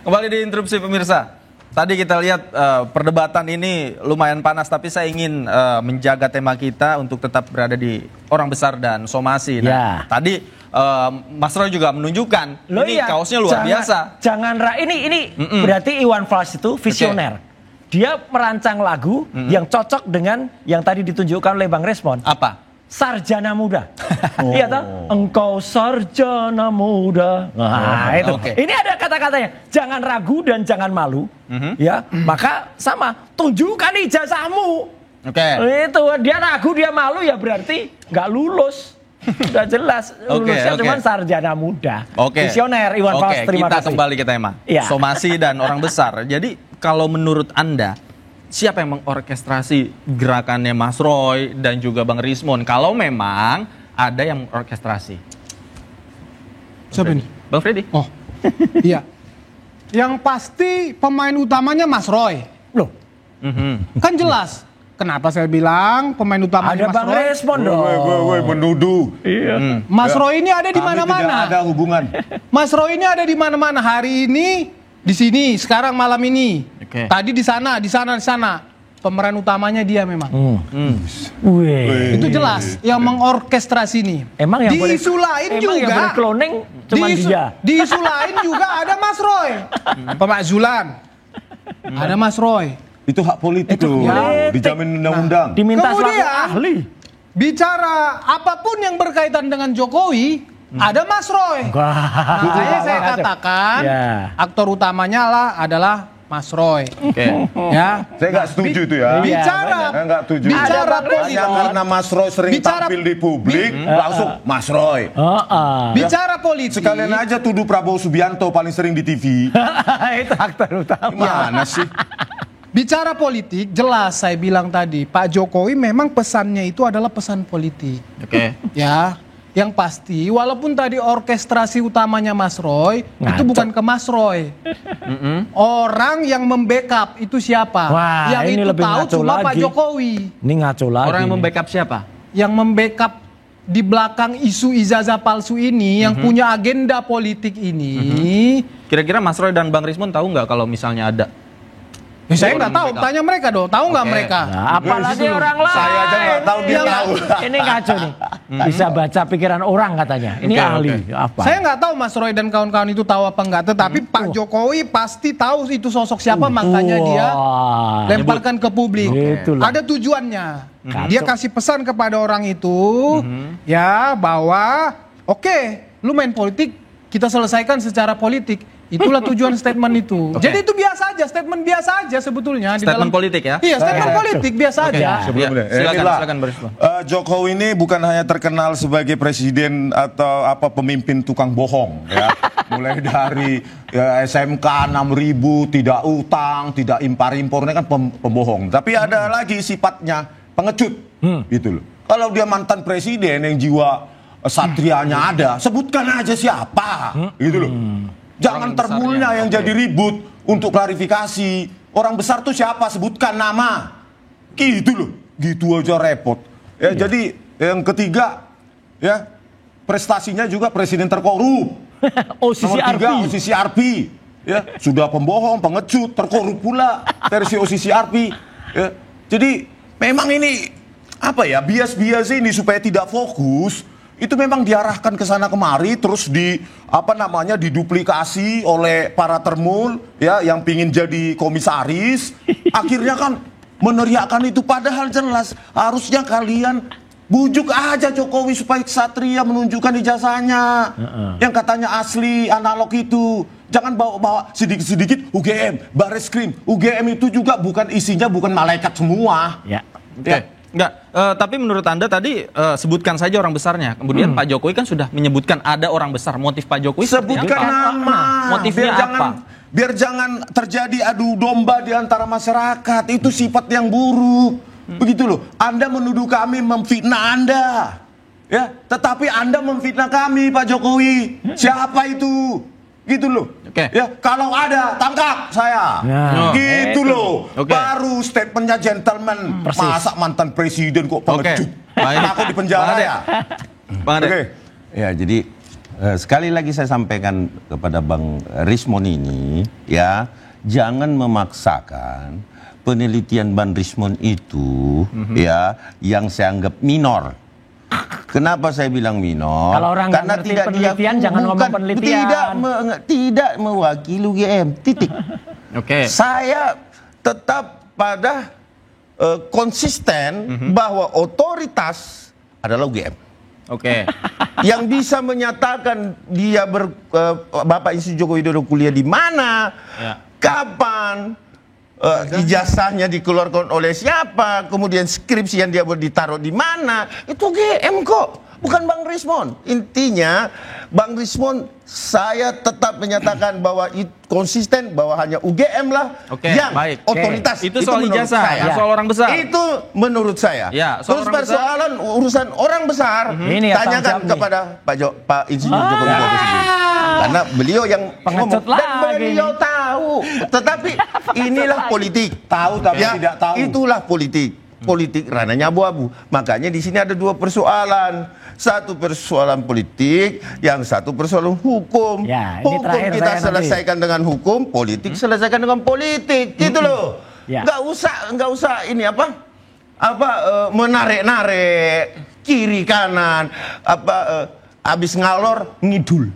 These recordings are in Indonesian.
Kembali di interupsi pemirsa. Tadi kita lihat perdebatan ini lumayan panas, tapi saya ingin menjaga tema kita untuk tetap berada di orang besar dan somasi. Nah, tadi Mas Roy juga menunjukkan ini kaosnya luar biasa. Ini berarti Iwan Fals itu visioner. Dia merancang lagu yang cocok dengan yang tadi ditunjukkan oleh Bang Resmond. Apa? Sarjana muda. Iya toh? Engkau sarjana muda. Nah, itu. Ini ada kata-katanya. Jangan ragu dan jangan malu. Ya, maka sama. Tunjukkan ijazahmu. Itu dia ragu, dia malu, ya berarti nggak lulus. Udah jelas lulusnya cuma sarjana muda. Visioner Iwan Fals. Terima kasih. Kita kembali ke tema. Somasi dan orang besar. Jadi kalau menurut Anda, siapa yang mengorkestrasi gerakannya Mas Roy dan juga Bang Resmond? Kalau memang ada yang mengorkestrasi. Siapa ini? Bang Freddy. Oh, iya. Yang pasti pemain utamanya Mas Roy. Loh, kan jelas. Kenapa saya bilang pemain utamanya ada Mas Bang Roy? Resmond dong. Woi, menuduh. Iya. Mas Roy ini ada di mana-mana. Tidak ada hubungan. Mas Roy ini ada di mana-mana. Hari ini di sini, sekarang malam ini. Tadi di sana. Pemeran utamanya dia memang. Itu jelas yang mengorkestrasi ini. Emang yang di isu lain juga. Yang boleh cloning cuma dia. Di isu lain juga ada Mas Roy. Pemakzulan. Ada Mas Roy. Itu hak politik loh. Dijamin undang-undang. Diminta kemudian, ahli. Bicara apapun yang berkaitan dengan Jokowi, ada Mas Roy. Makanya saya katakan aktor utamanya adalah Mas Roy. Ya. Saya nggak setuju itu ya. Bicara politik. Karena Mas Roy sering tampil di publik, langsung Mas Roy. Bicara politik. Sekalian aja tuduh Prabowo Subianto paling sering di TV. Itu aktor utama. Gimana sih? Bicara politik, jelas saya bilang tadi, Pak Jokowi memang pesannya itu adalah pesan politik. Ya, yang pasti, walaupun tadi orkestrasi utamanya Mas Roy, itu bukan ke Mas Roy. Orang yang membackup itu siapa? Wah, yang ini itu lebih tahu cuma lagi. Pak Jokowi. Ini ngaco lagi. Orang yang membackup siapa? Yang membackup di belakang isu ijazah palsu ini, yang punya agenda politik ini. Kira-kira Mas Roy dan Bang Resmond tahu nggak kalau misalnya ada? Ya, saya nggak tahu, tanya mereka dong, tahu nggak mereka? Nah, apalagi orang lain. Saya aja nggak tahu, dia tahu. Ini ngaco nih. Bisa baca pikiran orang katanya. Ini ahli. Apa? Saya nggak tahu Mas Roy dan kawan-kawan itu tahu apa enggak, tetapi Pak Jokowi pasti tahu itu sosok siapa, makanya dia lemparkan ke publik. Ada tujuannya. Dia kasih pesan kepada orang itu, ya bahwa lu main politik, kita selesaikan secara politik. Itulah tujuan statement itu. Jadi itu biasa aja, statement biasa aja sebetulnya. Statement politik ya? Iya, statement politik biasa aja. Silakan Jokowi ini bukan hanya terkenal sebagai presiden atau pemimpin tukang bohong ya. Mulai dari SMK 6.000, tidak utang, tidak impor-impor, ini kan pembohong. Tapi ada lagi sifatnya pengecut gitu loh. Kalau dia mantan presiden yang jiwa satrianya ada, sebutkan aja siapa gitu loh. Jangan terbulnya yang jadi ribut untuk klarifikasi. Orang besar tuh siapa? Sebutkan nama. Gitu loh. Gitu aja repot. Ya, jadi yang ketiga, ya prestasinya juga presiden terkorup. OCCRP. Ya, sudah pembohong, pengecut, terkorup pula versi OCCRP. Ya, jadi memang ini bias-bias ini supaya tidak fokus. Itu memang diarahkan ke sana kemari, terus diduplikasi oleh para termul ya yang pingin jadi komisaris. Akhirnya kan meneriakkan itu, padahal jelas harusnya kalian bujuk aja Jokowi supaya Ksatria menunjukkan ijazahnya. Yang katanya asli analog itu. Jangan bawa-bawa sedikit-sedikit UGM, Bareskrim. UGM itu juga isinya bukan malaikat semua. Enggak, tapi menurut Anda tadi sebutkan saja orang besarnya. Kemudian Pak Jokowi kan sudah menyebutkan ada orang besar. Motif Pak Jokowi sebutkan nama. Motifnya apa? Biar jangan terjadi adu domba di antara masyarakat. Itu sifat yang buruk. Begitu loh. Anda menuduh kami memfitnah Anda. Ya, tetapi Anda memfitnah kami, Pak Jokowi. Siapa itu? Gitu loh. Ya, kalau ada tangkap saya. Gitu loh. Baru statementnya gentleman. Masa mantan presiden kok pengecut. Takut di penjara ya. Bang Andre. Ya, jadi sekali lagi saya sampaikan kepada Bang Rismon ini, ya, jangan memaksakan penelitian Bang Rismon itu, ya, yang saya anggap minor. Kenapa saya bilang minor? Kalau orang karena ngerti tidak penelitian, jangan ngomong penelitian. Tidak mewakili UGM, titik. Oke. Saya tetap pada konsisten bahwa otoritas adalah UGM. Oke. Yang bisa menyatakan dia Bapak Insinyur Joko Widodo kuliah di mana, kapan, ijazahnya dikeluarkan oleh siapa, kemudian skripsi yang dia ditaruh di mana, itu UGM kok, bukan Bang Rismon. Intinya Bang Rismon, saya tetap menyatakan bahwa konsisten bahwa hanya UGM lah yang otoritas. Itu soal ijazah, soal orang besar. Itu menurut saya. Ya, terus persoalan urusan orang besar, tanyakan kepada Pak Insinyur Joko Widodo sendiri. Karena beliau yang pengecut ngomong, dan beliau tahu. Tetapi inilah politik. Tahu tapi tidak tahu. Itulah politik. Politik ranahnya abu-abu. Makanya di sini ada dua persoalan. Satu persoalan politik, yang satu persoalan hukum. Ya, hukum kita selesaikan dengan hukum, politik selesaikan dengan politik. Gitu loh. Ya. Nggak usah ini menarik-narik kiri kanan, habis ngalor ngidul.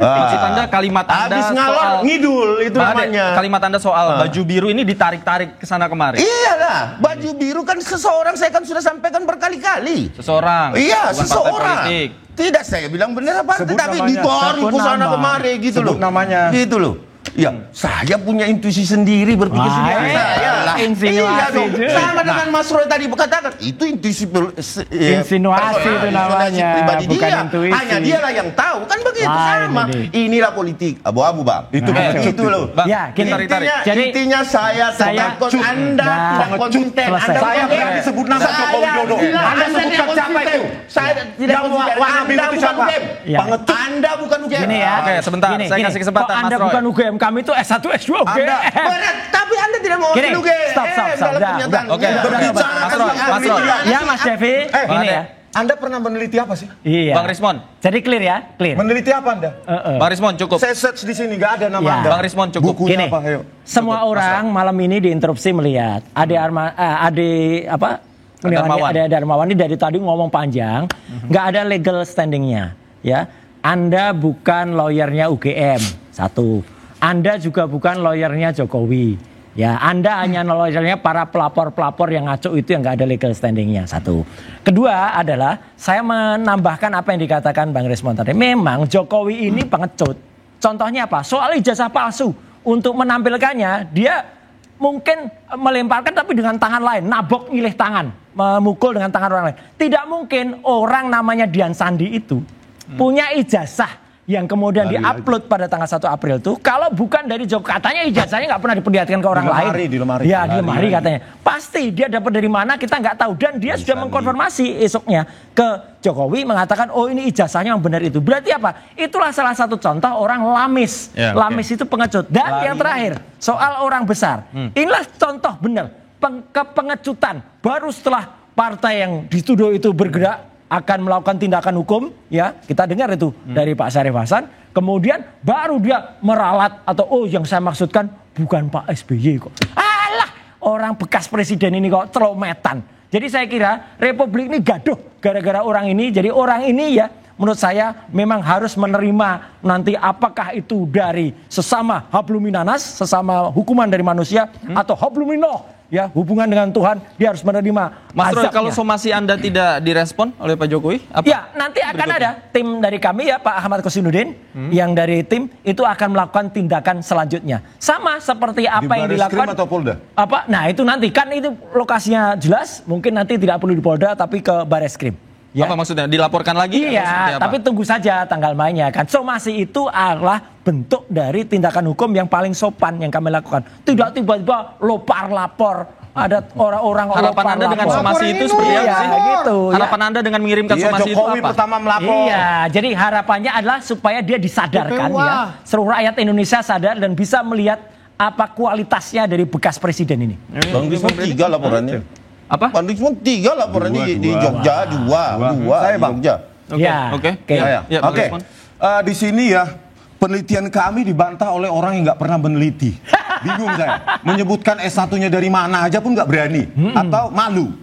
Maksud Anda kalimat Anda habis ngalor ngidul itu namanya. Kalimat Anda soal baju biru ini ditarik-tarik ke sana kemari. Iyalah, baju biru kan seseorang, saya kan sudah sampaikan berkali-kali. Seseorang. Iya, seseorang. Tidak saya bilang benar apa, tapi ditarik ke sana kemari gitu loh. Sebut namanya. Gitu loh. Ya, saya punya intuisi sendiri, berpikir sendiri saya lah. Insinuasi sama dengan Mas Roy tadi berkatakan, itu intuisi insinuasi itu namanya, pribadi bukan dia. intuisi. Hanya dialah yang tahu, kan begitu sama. Inilah politik abu-abu, Bang. Itu loh. Bang, ya, intinya saya takut Anda tidak konsisten. Saya berani sebut nama Joko Widodo. Anda sebutkan siapa itu? Saya tidak konsisten. Anda bukan UGM. Oke, sebentar. Saya kasih kesempatan Mas Roy. Anda bukan UGM. Kami itu S1, S2, tapi Anda tidak mau UGM. Stop. Oke, Mas Roy. Ya, Mas Devi. Ini ya. Anda pernah meneliti apa sih? Iya. Bang Rismon. Jadi clear ya, clear. Meneliti apa Anda? Bang Rismon cukup. Saya search di sini nggak ada nama Anda. Bang Rismon cukup. Bukunya apa? Ayo. Semua orang malam ini diinterupsi melihat Ade Darmawan ini dari tadi ngomong panjang, nggak ada legal standingnya, ya. Anda bukan lawyernya UGM, satu. Anda juga bukan lawyernya Jokowi. Ya, Anda hanya lawyernya para pelapor-pelapor yang ngaco itu yang nggak ada legal standingnya, satu. Kedua adalah saya menambahkan apa yang dikatakan Bang Rismon tadi. Memang Jokowi ini pengecut. Contohnya apa? Soal ijazah palsu. Untuk menampilkannya dia mungkin melemparkan tapi dengan tangan lain, nabok ngilih tangan, memukul dengan tangan orang lain. Tidak mungkin orang namanya Dian Sandi itu punya ijazah yang kemudian diupload pada tanggal 1 April itu, kalau bukan dari Jokowi, katanya ijazahnya nggak pernah diperlihatkan ke orang lain. Di lemari. Ya, di lemari katanya. Pasti dia dapat dari mana kita nggak tahu, dan dia sudah mengkonfirmasi esoknya ke Jokowi mengatakan, oh ini ijazahnya yang benar itu. Berarti apa? Itulah salah satu contoh orang lamis. Ya, lamis itu pengecut. Dan yang terakhir, soal orang besar. Inilah contoh benar kepengecutan. Baru setelah partai yang dituduh itu bergerak akan melakukan tindakan hukum, ya kita dengar itu dari Pak Syarif Hasan, kemudian baru dia meralat atau yang saya maksudkan bukan Pak SBY kok. Alah, orang bekas presiden ini kok celometan. Jadi saya kira Republik ini gaduh gara-gara orang ini. Jadi orang ini ya menurut saya memang harus menerima nanti apakah itu dari sesama habluminanas, sesama hukuman dari manusia atau habluminoh. Ya, hubungan dengan Tuhan, dia harus menerima. Mas Roy, kalau somasi Anda tidak direspon oleh Pak Jokowi, apa? Ya, nanti akan ada tim dari kami ya, Pak Ahmad Kosinudin, yang dari tim itu akan melakukan tindakan selanjutnya. Sama seperti apa yang dilakukan. Atau Polda? Apa? Nah, itu nanti kan itu lokasinya jelas, mungkin nanti tidak perlu di Polda tapi ke Bareskrim. Ya. Apa maksudnya? Dilaporkan lagi? Iya, tapi tunggu saja tanggal mainnya kan. Somasi itu adalah bentuk dari tindakan hukum yang paling sopan yang kami lakukan. Tidak tiba-tiba lapor ada orang-orang harapan Anda dengan somasi itu seperti apa sih? Gitu, harapan Anda dengan mengirimkan somasi itu apa? Jokowi pertama melapor. Iya, jadi harapannya adalah supaya dia disadarkan ya. Seluruh rakyat Indonesia sadar dan bisa melihat apa kualitasnya dari bekas presiden ini. Bang Rismon 3 laporannya. Apa? Bang Rismon 3 laporannya di Jogja, 2 Saya di Jogja. Oke. Ya, Bang Rismon. di sini ya penelitian kami dibantah oleh orang yang nggak pernah meneliti. Bingung saya. Menyebutkan S1-nya dari mana aja pun nggak berani. Atau malu.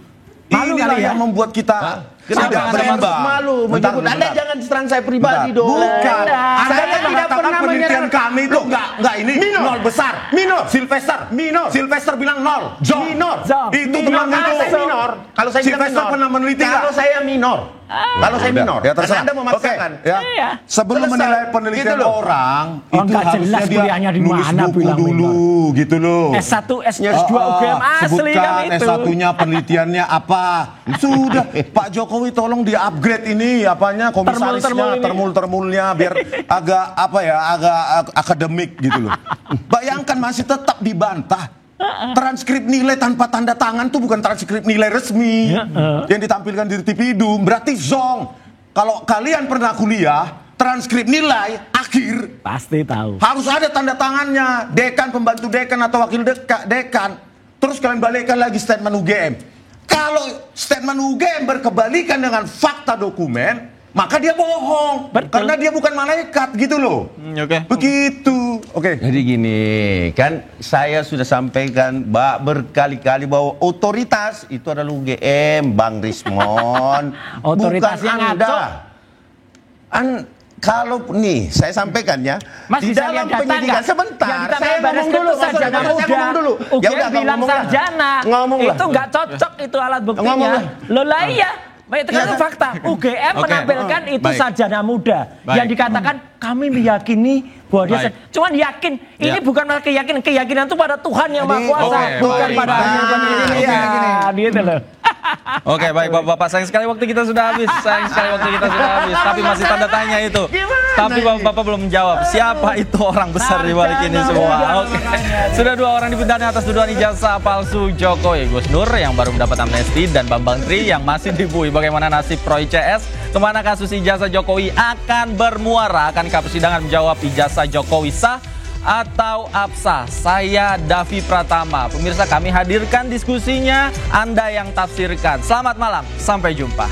Inilah yang membuat kita tidak berimbang. Malu menyebut. Anda jangan serang saya pribadi dong. Bukan. Saya tidak pernah penelitian kami itu nggak ini minor. Nol besar. Minor. Sylvester. Minor. Sylvester bilang nol. Minor. Itu minor. teman itu. Minor. Kalau saya Sylvester minor. pernah meneliti nggak? Kalau saya minor. Kalau saya minor. Ya terserah. Anda memaksakan. Oke, ya. Sebelum menilai penelitian orang, itu harusnya dia nulis buku dulu, gitu loh. S1, S2 UGM asli kan itu. S1-nya penelitiannya apa? Sudah, Pak Jokowi tolong di-upgrade ini apanya komisarisnya, termul-termulnya biar agak agak akademik gitu loh. Bayangkan masih tetap dibantah. Transkrip nilai tanpa tanda tangan tuh bukan transkrip nilai resmi yang ditampilkan di Tipidum, berarti zong. Kalau kalian pernah kuliah, transkrip nilai akhir pasti tahu. Harus ada tanda tangannya, dekan, pembantu dekan atau wakil dekan. Terus kalian balikkan lagi statement UGM. Kalau statement UGM berkebalikan dengan fakta dokumen, maka dia bohong. Betul. Karena dia bukan malaikat gitu loh. Begitu. Jadi gini, kan saya sudah sampaikan berkali-kali bahwa otoritas itu adalah UGM, Bang Rismon. Otoritasnya bukan Anda. Kalau nih saya sampaikan ya, Mas, di dalam penyidikan sebentar, saya ngomong dulu saja, saya ngomong dulu. Ya udah, bilang sarjana. Itu nggak cocok itu alat buktinya. Loh lah iya. Itu kan fakta. UGM menampilkan itu sarjana muda. Yang dikatakan kami meyakini bahwa dia cuman yakin. Ini bukan malah keyakinan itu pada Tuhan yang Maha Kuasa, bukan pada hasil penelitian. Gitu loh. Oke, baik Bapak-bapak, sayang sekali waktu kita sudah habis. Tapi masih tanda tanya itu. Tapi Bapak-bapak belum menjawab. Siapa itu orang besar di balik ini semua? Oke. Sudah 2 orang dipidana atas tuduhan ijazah palsu Jokowi. Gus Nur yang baru mendapat amnesti dan Bambang Tri yang masih dibui. Bagaimana nasib Proy CS? Kemana kasus ijazah Jokowi akan bermuara? Akankah persidangan menjawab ijazah Jokowi sah atau absah? Saya Davi Pratama. Pemirsa, kami hadirkan diskusinya, Anda yang tafsirkan. Selamat malam, sampai jumpa.